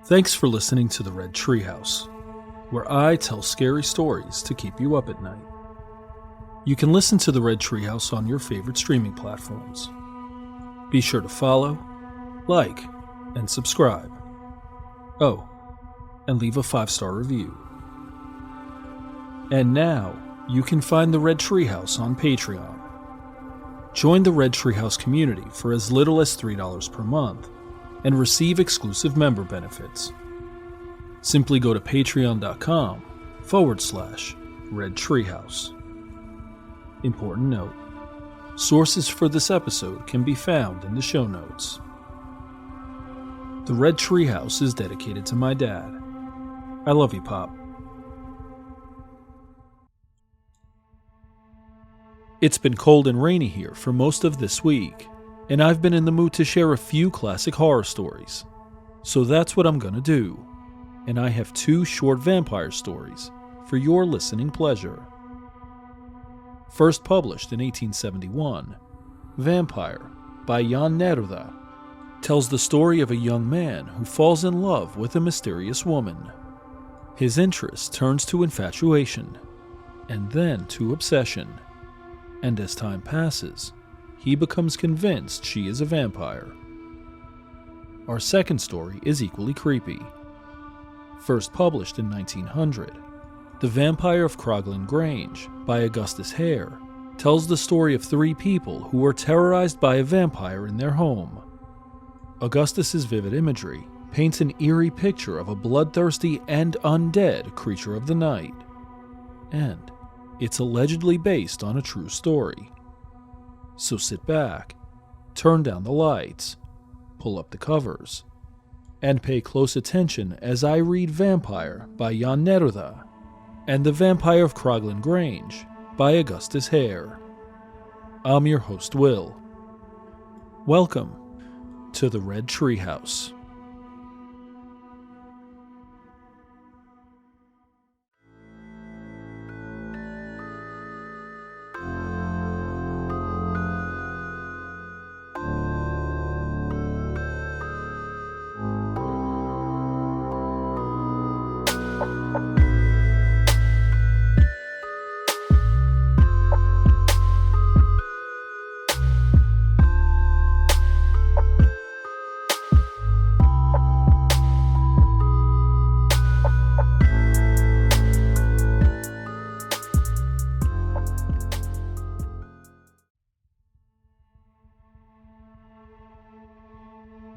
Thanks for listening to the Red Treehouse, where I tell scary stories to keep you up at night. You can listen to the Red Treehouse on your favorite streaming platforms. Be sure to follow, like, and subscribe. Oh, and leave a 5-star review. And now, you can find the Red Treehouse on Patreon. Join the Red Treehouse community for as little as $3 per month and receive exclusive member benefits. Simply go to patreon.com/Red Treehouse. Important note: sources for this episode can be found in the show notes. The Red Treehouse is dedicated to my dad. I love you, Pop. It's been cold and rainy here for most of this week, and I've been in the mood to share a few classic horror stories. So that's what I'm gonna do, and I have 2 short vampire stories for your listening pleasure. First published in 1871, Vampire by Jan Neruda tells the story of a young man who falls in love with a mysterious woman. His interest turns to infatuation, and then to obsession. And as time passes, he becomes convinced she is a vampire. Our second story is equally creepy. First published in 1900, The Vampire of Croglin Grange by Augustus Hare tells the story of 3 people who were terrorized by a vampire in their home. Augustus's vivid imagery paints an eerie picture of a bloodthirsty and undead creature of the night. And it's allegedly based on a true story. So sit back, turn down the lights, pull up the covers, and pay close attention as I read Vampire by Jan Neruda and The Vampire of Croglin Grange by Augustus Hare. I'm your host, Will. Welcome to the Red Treehouse.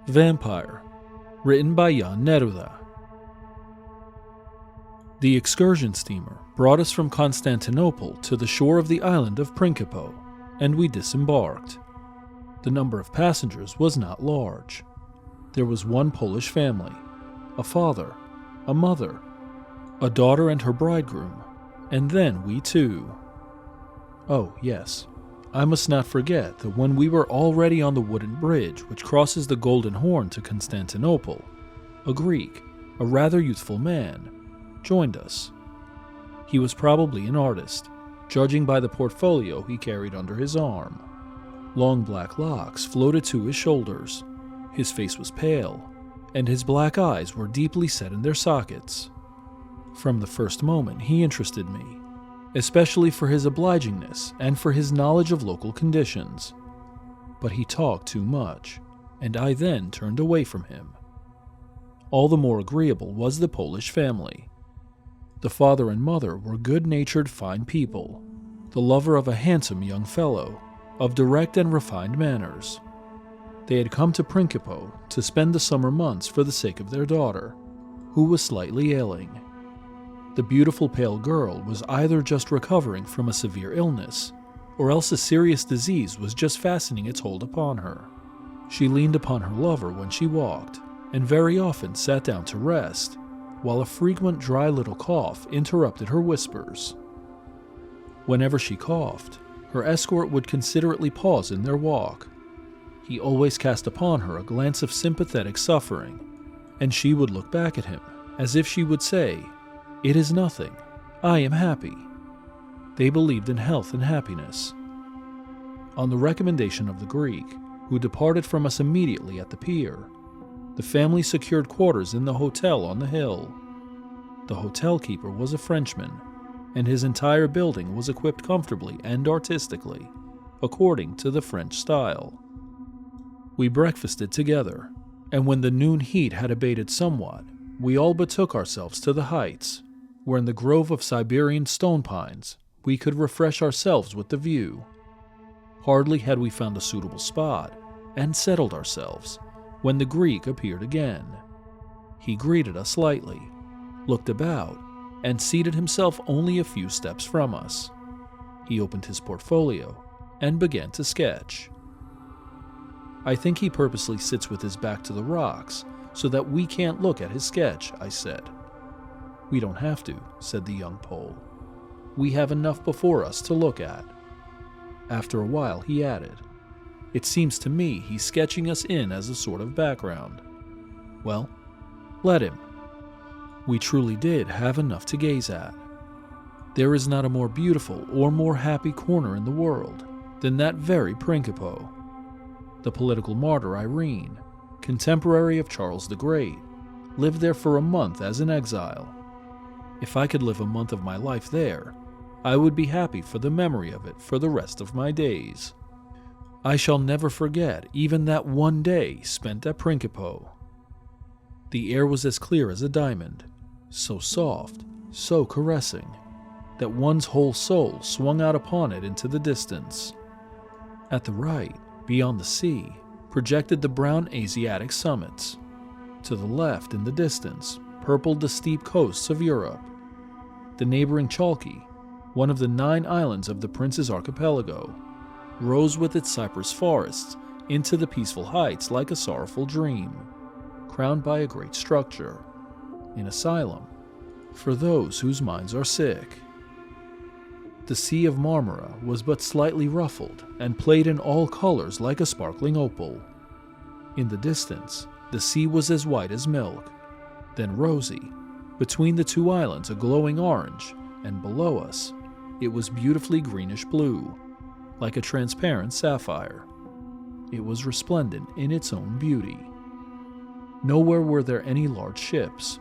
Vampire, written by Jan Neruda. The excursion steamer brought us from Constantinople to the shore of the island of Principo, and we disembarked. The number of passengers was not large. There was one Polish family, a father, a mother, a daughter and her bridegroom, and then we 2. Oh, yes. I must not forget that when we were already on the wooden bridge which crosses the Golden Horn to Constantinople, a Greek, a rather youthful man, joined us. He was probably an artist, judging by the portfolio he carried under his arm. Long black locks floated to his shoulders, his face was pale, and his black eyes were deeply set in their sockets. From the first moment he interested me, especially for his obligingness and for his knowledge of local conditions. But he talked too much, and I then turned away from him. All the more agreeable was the Polish family. The father and mother were good-natured, fine people, the lover of a handsome young fellow, of direct and refined manners. They had come to Principo to spend the summer months for the sake of their daughter, who was slightly ailing. The beautiful pale girl was either just recovering from a severe illness, or else a serious disease was just fastening its hold upon her. She leaned upon her lover when she walked, and very often sat down to rest, while a frequent dry little cough interrupted her whispers. Whenever she coughed, her escort would considerately pause in their walk. He always cast upon her a glance of sympathetic suffering, and she would look back at him, as if she would say, "It is nothing. I am happy." They believed in health and happiness. On the recommendation of the Greek, who departed from us immediately at the pier, The family secured quarters in the hotel on the hill. The hotel keeper was a Frenchman, and his entire building was equipped comfortably and artistically, according to the French style. We breakfasted together, and when the noon heat had abated somewhat, we all betook ourselves to the heights, where in the grove of Siberian stone pines we could refresh ourselves with the view. Hardly had we found a suitable spot and settled ourselves when the Greek appeared again. He greeted us lightly, looked about, and seated himself only a few steps from us. He opened his portfolio and began to sketch. "I think he purposely sits with his back to the rocks so that we can't look at his sketch," I said. "We don't have to," said the young Pole. "We have enough before us to look at." After a while, he added, "It seems to me he's sketching us in as a sort of background." Well, let him. We truly did have enough to gaze at. There is not a more beautiful or more happy corner in the world than that very Principe. The political martyr Irene, contemporary of Charles the Great, lived there for a month as an exile. If I could live a month of my life there, I would be happy for the memory of it for the rest of my days. I shall never forget even that one day spent at Principe. The air was as clear as a diamond, so soft, so caressing, that one's whole soul swung out upon it into the distance. At the right, beyond the sea, projected the brown Asiatic summits. To the left, in the distance, purpled the steep coasts of Europe. The neighboring Chalky, one of the 9 islands of the Prince's archipelago, rose with its cypress forests into the peaceful heights like a sorrowful dream, crowned by a great structure, an asylum for those whose minds are sick. The Sea of Marmara was but slightly ruffled and played in all colors like a sparkling opal. In the distance, the sea was as white as milk, then rosy, between the 2 islands a glowing orange, and below us, it was beautifully greenish blue, like a transparent sapphire. It was resplendent in its own beauty. Nowhere were there any large ships.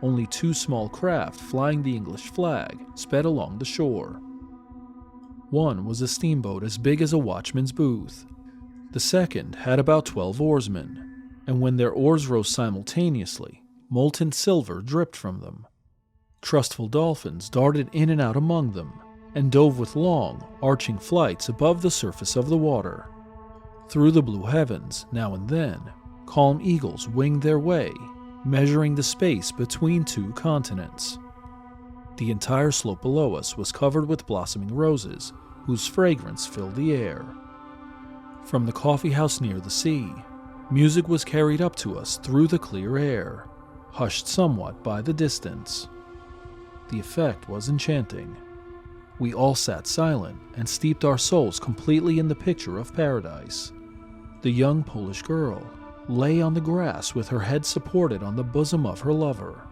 Only 2 small craft flying the English flag sped along the shore. One was a steamboat as big as a watchman's booth. The second had about 12 oarsmen, and when their oars rose simultaneously, molten silver dripped from them. Trustful dolphins darted in and out among them, and dove with long, arching flights above the surface of the water. Through the blue heavens, now and then, calm eagles winged their way, measuring the space between 2 continents. The entire slope below us was covered with blossoming roses, whose fragrance filled the air. From the coffee house near the sea, music was carried up to us through the clear air, hushed somewhat by the distance. The effect was enchanting. We all sat silent and steeped our souls completely in the picture of paradise. The young Polish girl lay on the grass with her head supported on the bosom of her lover.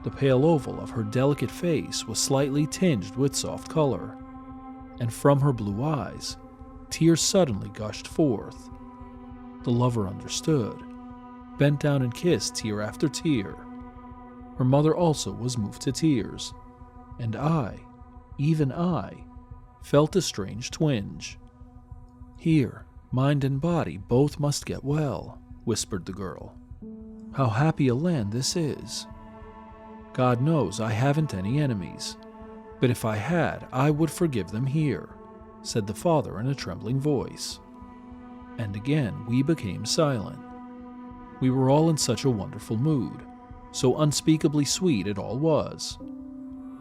The pale oval of her delicate face was slightly tinged with soft color, and from her blue eyes, tears suddenly gushed forth. The lover understood, bent down and kissed tear after tear. Her mother also was moved to tears, and I, even I, felt a strange twinge. "Here, mind and body both must get well," whispered the girl. "How happy a land this is. God knows I haven't any enemies, but if I had, I would forgive them here," said the father in a trembling voice. And again we became silent. We were all in such a wonderful mood, so unspeakably sweet it all was.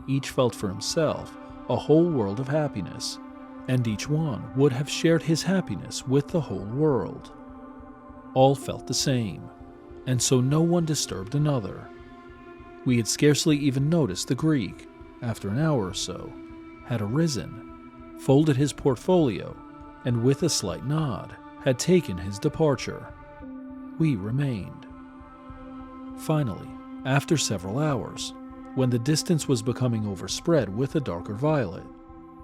Each felt for himself a whole world of happiness, and each one would have shared his happiness with the whole world. All felt the same, and so no one disturbed another. We had scarcely even noticed the Greek, after an hour or so, had arisen, folded his portfolio, and with a slight nod, had taken his departure. We remained. Finally, after several hours, when the distance was becoming overspread with a darker violet,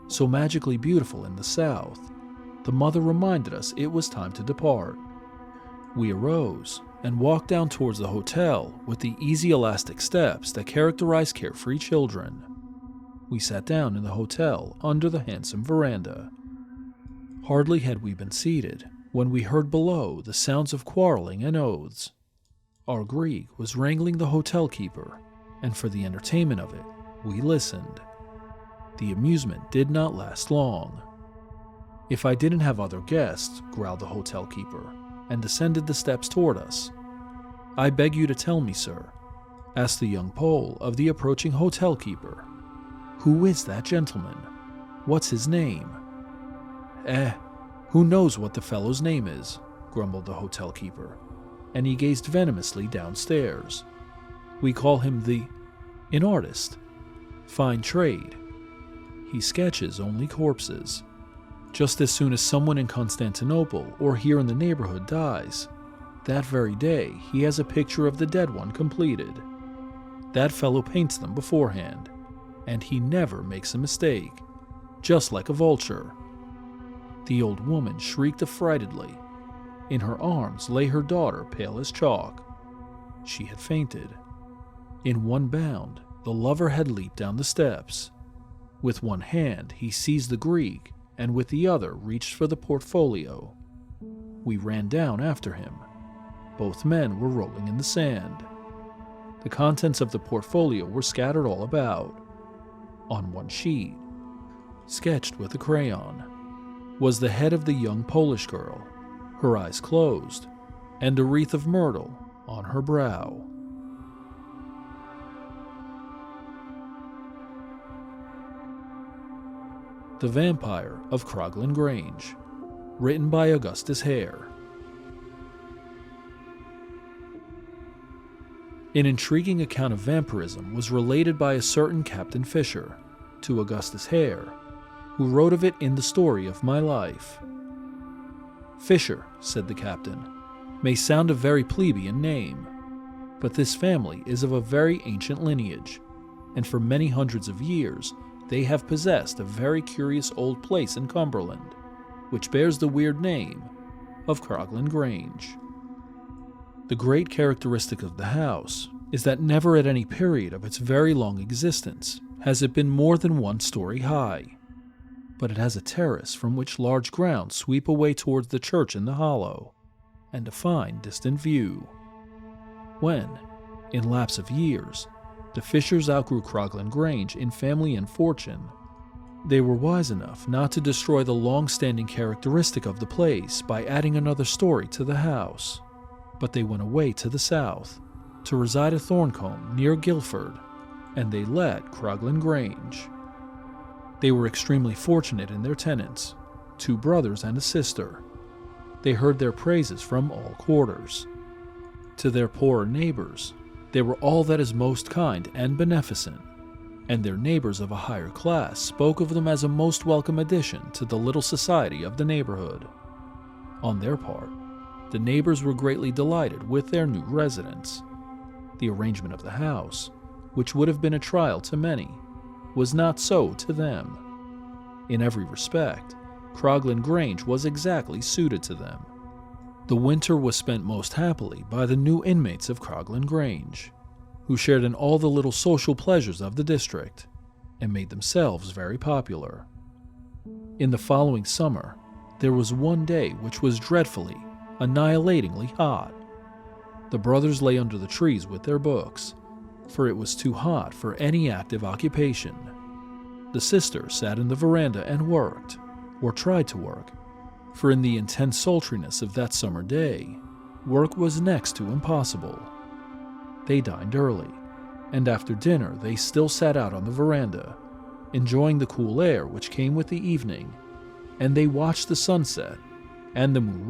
so magically beautiful in the south, the mother reminded us it was time to depart. We arose and walked down towards the hotel with the easy elastic steps that characterize carefree children. We sat down in the hotel under the handsome veranda. Hardly had we been seated when we heard below the sounds of quarreling and oaths. Our Greek was wrangling the hotel keeper, and for the entertainment of it, we listened. The amusement did not last long. "If I didn't have other guests," growled the hotel keeper, and descended the steps toward us. "I beg you to tell me, sir," asked the young Pole of the approaching hotel keeper. "Who is that gentleman? What's his name?" Who knows what the fellow's name is," grumbled the hotel keeper, and he gazed venomously downstairs. "We call him an artist. Fine trade. He sketches only corpses. Just as soon as someone in Constantinople or here in the neighborhood dies, that very day he has a picture of the dead one completed. That fellow paints them beforehand, and he never makes a mistake, just like a vulture." The old woman shrieked affrightedly. In her arms lay her daughter, pale as chalk. She had fainted. In one bound, the lover had leaped down the steps. With one hand, he seized the Greek, and with the other reached for the portfolio. We ran down after him. Both men were rolling in the sand. The contents of the portfolio were scattered all about. On one sheet, sketched with a crayon, was the head of the young Polish girl, her eyes closed, and a wreath of myrtle on her brow. The Vampire of Croglin Grange, written by Augustus Hare. An intriguing account of vampirism was related by a certain Captain Fisher to Augustus Hare, who wrote of it in The Story of My Life. "Fisher," said the captain, "may sound a very plebeian name, but this family is of a very ancient lineage, and for many hundreds of years they have possessed a very curious old place in Cumberland, which bears the weird name of Croglin Grange. The great characteristic of the house is that never at any period of its very long existence has it been more than 1 story high, but it has a terrace from which large grounds sweep away towards the church in the hollow, and a fine distant view. When, in lapse of years, the Fishers outgrew Croglin Grange in family and fortune, they were wise enough not to destroy the long-standing characteristic of the place by adding another story to the house, but they went away to the south, to reside at Thorncombe near Guildford, and they let Croglin Grange. They were extremely fortunate in their tenants, 2 brothers and a sister. They heard their praises from all quarters. To their poorer neighbors, they were all that is most kind and beneficent, and their neighbors of a higher class spoke of them as a most welcome addition to the little society of the neighborhood. On their part, the neighbors were greatly delighted with their new residence. The arrangement of the house, which would have been a trial to many, was not so to them. In every respect, Croglin Grange was exactly suited to them. The winter was spent most happily by the new inmates of Croglin Grange, who shared in all the little social pleasures of the district, and made themselves very popular. In the following summer, there was one day which was dreadfully, annihilatingly hot. The brothers lay under the trees with their books, for it was too hot for any active occupation. The sister sat in the veranda and worked, or tried to work, for in the intense sultriness of that summer day, work was next to impossible. They dined early, and after dinner they still sat out on the veranda, enjoying the cool air which came with the evening, and they watched the sunset, and the moon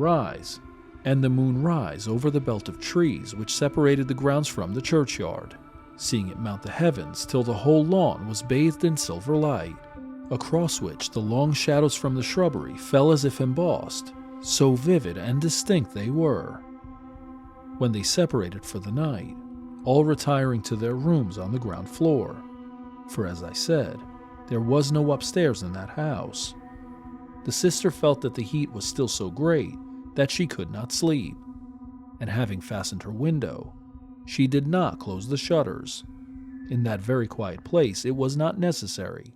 rise over the belt of trees which separated the grounds from the churchyard, seeing it mount the heavens till the whole lawn was bathed in silver light, across which the long shadows from the shrubbery fell as if embossed, so vivid and distinct they were. When they separated for the night, all retiring to their rooms on the ground floor, for as I said, there was no upstairs in that house, the sister felt that the heat was still so great that she could not sleep. and having fastened her window, she did not close the shutters. In that very quiet place it was not necessary,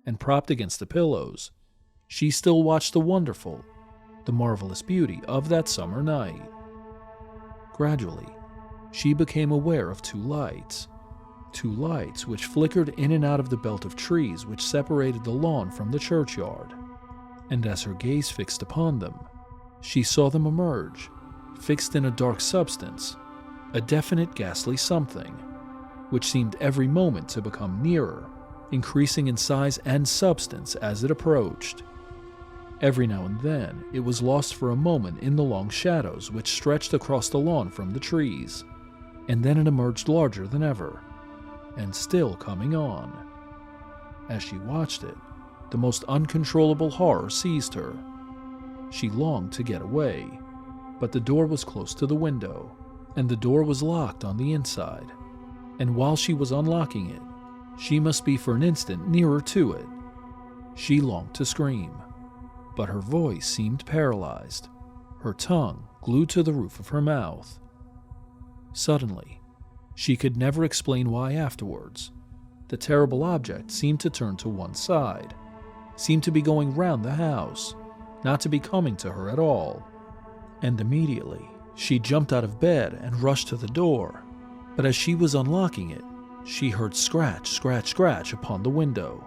and propped against the pillows, she still watched the wonderful, the marvelous beauty of that summer night. Gradually, she became aware of two lights which flickered in and out of the belt of trees which separated the lawn from the churchyard, and as her gaze fixed upon them, she saw them emerge, fixed in a dark substance, a definite ghastly something, which seemed every moment to become nearer, increasing in size and substance as it approached. Every now and then it was lost for a moment in the long shadows which stretched across the lawn from the trees, and then it emerged larger than ever, and still coming on. As she watched it, the most uncontrollable horror seized her. She longed to get away, but the door was close to the window, and the door was locked on the inside, and while she was unlocking it, she must be for an instant nearer to it. She longed to scream, but her voice seemed paralyzed, her tongue glued to the roof of her mouth. Suddenly, she could never explain why afterwards, the terrible object seemed to turn to one side, seemed to be going round the house, not to be coming to her at all. And immediately, she jumped out of bed and rushed to the door, but as she was unlocking it, she heard scratch, scratch, scratch upon the window,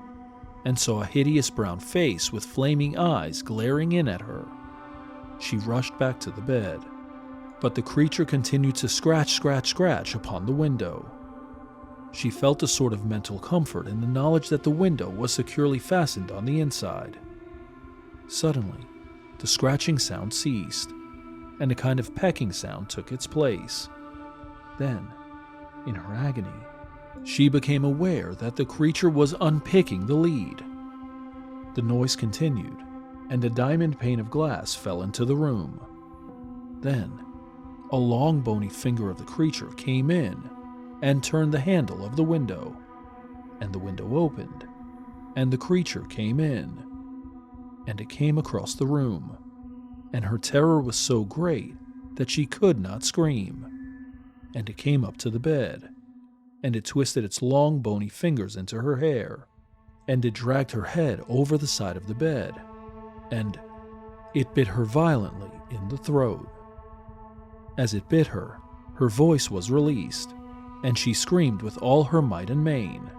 and saw a hideous brown face with flaming eyes glaring in at her. She rushed back to the bed, but the creature continued to scratch, scratch, scratch upon the window. She felt a sort of mental comfort in the knowledge that the window was securely fastened on the inside. Suddenly, the scratching sound ceased, and a kind of pecking sound took its place. Then, in her agony, she became aware that the creature was unpicking the lead. The noise continued, and a diamond pane of glass fell into the room. Then, a long bony finger of the creature came in and turned the handle of the window, and the window opened, and the creature came in, and it came across the room, and her terror was so great that she could not scream, and it came up to the bed, and it twisted its long bony fingers into her hair, and it dragged her head over the side of the bed, and it bit her violently in the throat. As it bit her, her voice was released, and she screamed with all her might and main.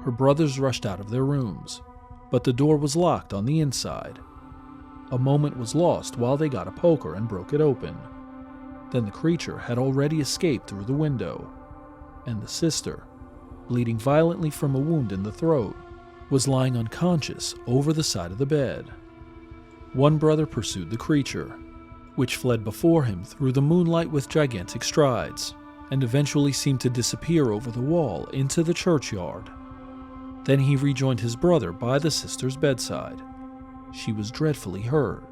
Her brothers rushed out of their rooms, but the door was locked on the inside. A moment was lost while they got a poker and broke it open. Then the creature had already escaped through the window, and the sister, bleeding violently from a wound in the throat, was lying unconscious over the side of the bed. One brother pursued the creature, which fled before him through the moonlight with gigantic strides, and eventually seemed to disappear over the wall into the churchyard. Then he rejoined his brother by the sister's bedside. She was dreadfully hurt,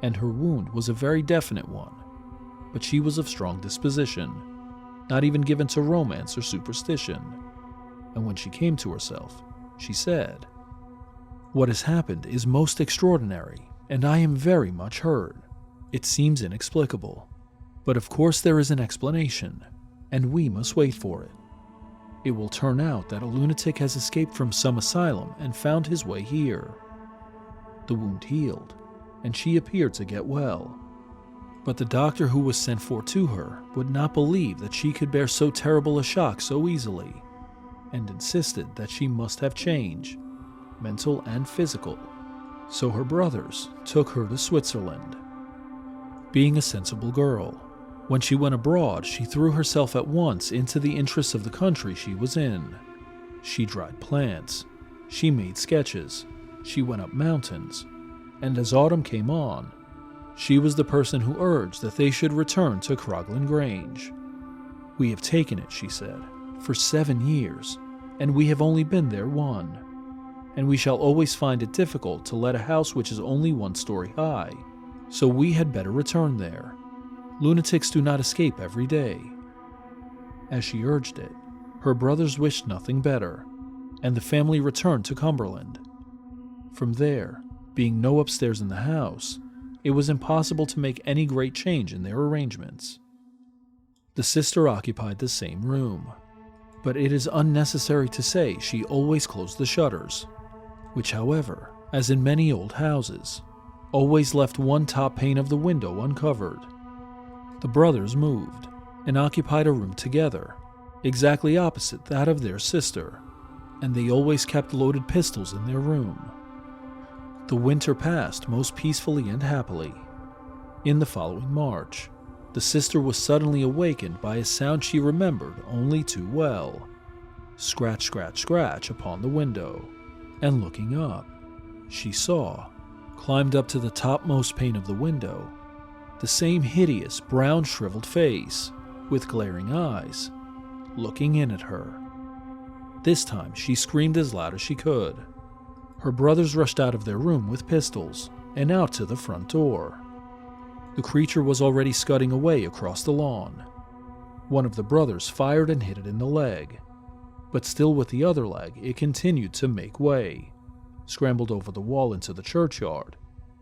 and her wound was a very definite one, but she was of strong disposition, not even given to romance or superstition, and when she came to herself, she said, "What has happened is most extraordinary, and I am very much hurt. It seems inexplicable, but of course there is an explanation, and we must wait for it. It will turn out that a lunatic has escaped from some asylum and found his way here." The wound healed, and she appeared to get well. But the doctor who was sent for to her would not believe that she could bear so terrible a shock so easily, and insisted that she must have change, mental and physical. So her brothers took her to Switzerland. Being a sensible girl, when she went abroad, she threw herself at once into the interests of the country she was in. She dried plants, she made sketches, she went up mountains, and as autumn came on, she was the person who urged that they should return to Croglin Grange. "We have taken it," she said, "for 7 years, and we have only been there 1. And we shall always find it difficult to let a house which is only 1 story high, so we had better return there. Lunatics do not escape every day." As she urged it, her brothers wished nothing better, and the family returned to Cumberland. From there, being no upstairs in the house, it was impossible to make any great change in their arrangements. The sister occupied the same room, but it is unnecessary to say she always closed the shutters, which, however, as in many old houses, always left one top pane of the window uncovered. The brothers moved and occupied a room together, exactly opposite that of their sister, and they always kept loaded pistols in their room. The winter passed most peacefully and happily. In the following March, the sister was suddenly awakened by a sound she remembered only too well. Scratch, scratch, scratch upon the window, and looking up, she saw, climbed up to the topmost pane of the window, the same hideous brown shriveled face, with glaring eyes, looking in at her. This time she screamed as loud as she could. Her brothers rushed out of their room with pistols and out to the front door. The creature was already scudding away across the lawn. One of the brothers fired and hit it in the leg, but still with the other leg it continued to make way, scrambled over the wall into the churchyard,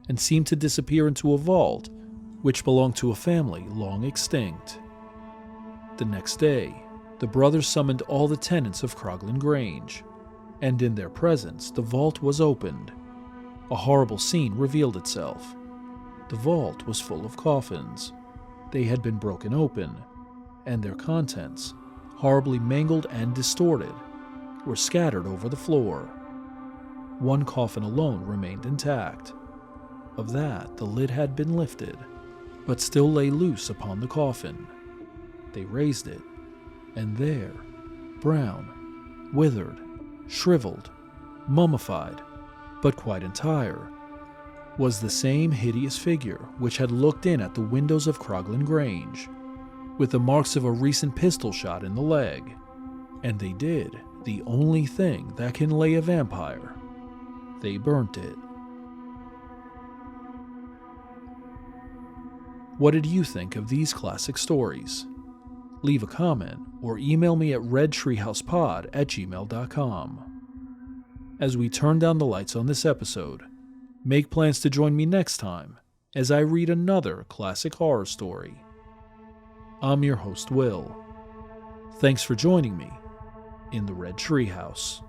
and seemed to disappear into a vault which belonged to a family long extinct. The next day, the brothers summoned all the tenants of Croglin Grange, and in their presence the vault was opened. A horrible scene revealed itself. The vault was full of coffins. They had been broken open, and their contents, horribly mangled and distorted, were scattered over the floor. One coffin alone remained intact. Of that, the lid had been lifted, but still lay loose upon the coffin. They raised it, and there, brown, withered, shriveled, mummified, but quite entire, was the same hideous figure which had looked in at the windows of Croglin Grange, with the marks of a recent pistol shot in the leg. And they did the only thing that can lay a vampire. They burnt it. What did you think of these classic stories? Leave a comment or email me at redtreehousepod@gmail.com. As we turn down the lights on this episode, make plans to join me next time as I read another classic horror story. I'm your host, Will. Thanks for joining me in the Red Treehouse.